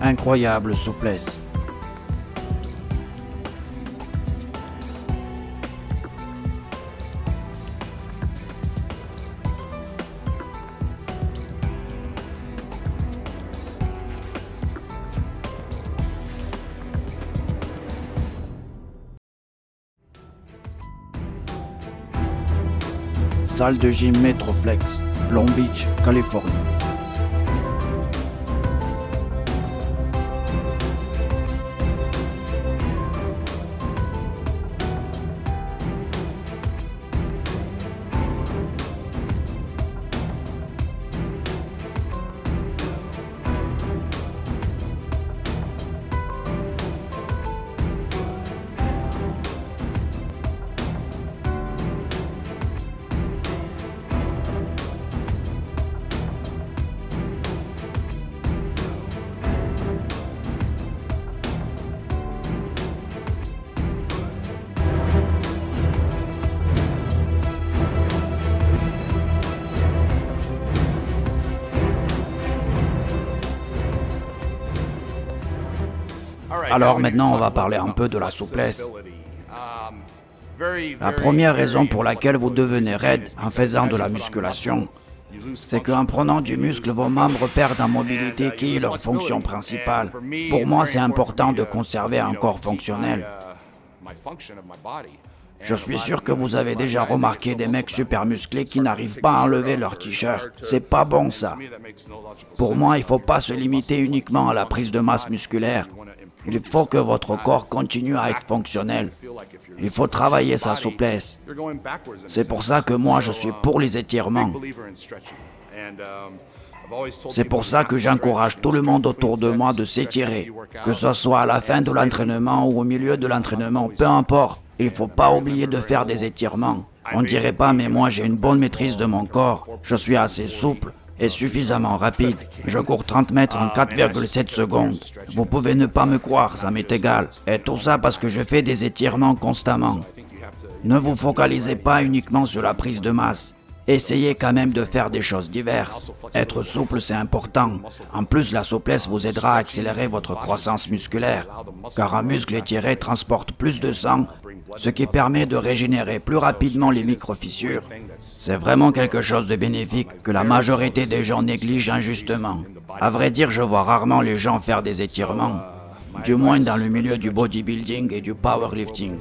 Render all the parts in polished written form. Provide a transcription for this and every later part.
incroyable souplesse. Salle de gym Metroflex, Long Beach, Californie. Alors maintenant, on va parler un peu de la souplesse. La première raison pour laquelle vous devenez raide en faisant de la musculation, c'est qu'en prenant du muscle, vos membres perdent en mobilité qui est leur fonction principale. Pour moi, c'est important de conserver un corps fonctionnel. Je suis sûr que vous avez déjà remarqué des mecs super musclés qui n'arrivent pas à enlever leur t-shirt. C'est pas bon ça. Pour moi, il ne faut pas se limiter uniquement à la prise de masse musculaire. Il faut que votre corps continue à être fonctionnel. Il faut travailler sa souplesse. C'est pour ça que moi, je suis pour les étirements. C'est pour ça que j'encourage tout le monde autour de moi de s'étirer. Que ce soit à la fin de l'entraînement ou au milieu de l'entraînement, peu importe. Il ne faut pas oublier de faire des étirements. On ne dirait pas, mais moi j'ai une bonne maîtrise de mon corps. Je suis assez souple et suffisamment rapide. Je cours 30 mètres en 4,7 secondes. Vous pouvez ne pas me croire, ça m'est égal. Et tout ça parce que je fais des étirements constamment. Ne vous focalisez pas uniquement sur la prise de masse. Essayez quand même de faire des choses diverses. Être souple, c'est important. En plus, la souplesse vous aidera à accélérer votre croissance musculaire, car un muscle étiré transporte plus de sang, ce qui permet de régénérer plus rapidement les micro-fissures. C'est vraiment quelque chose de bénéfique que la majorité des gens négligent injustement. À vrai dire, je vois rarement les gens faire des étirements, du moins dans le milieu du bodybuilding et du powerlifting.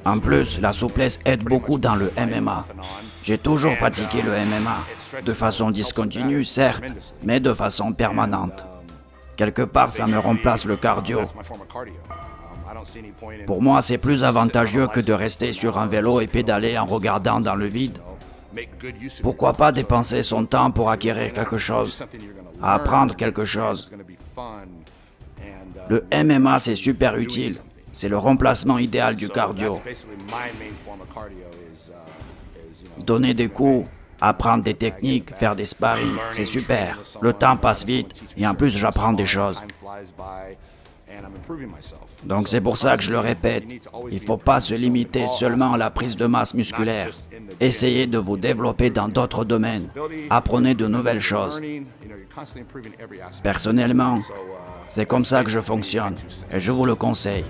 En plus, la souplesse aide beaucoup dans le MMA. J'ai toujours pratiqué le MMA, de façon discontinue certes, mais de façon permanente. Quelque part, ça me remplace le cardio. Pour moi, c'est plus avantageux que de rester sur un vélo et pédaler en regardant dans le vide. Pourquoi pas dépenser son temps pour acquérir quelque chose, apprendre quelque chose. Le MMA, c'est super utile. C'est le remplacement idéal du cardio. Donner des coups, apprendre des techniques, faire des sparring, c'est super. Le temps passe vite et en plus j'apprends des choses. Donc c'est pour ça que je le répète, il ne faut pas se limiter seulement à la prise de masse musculaire. Essayez de vous développer dans d'autres domaines. Apprenez de nouvelles choses. Personnellement, c'est comme ça que je fonctionne et je vous le conseille.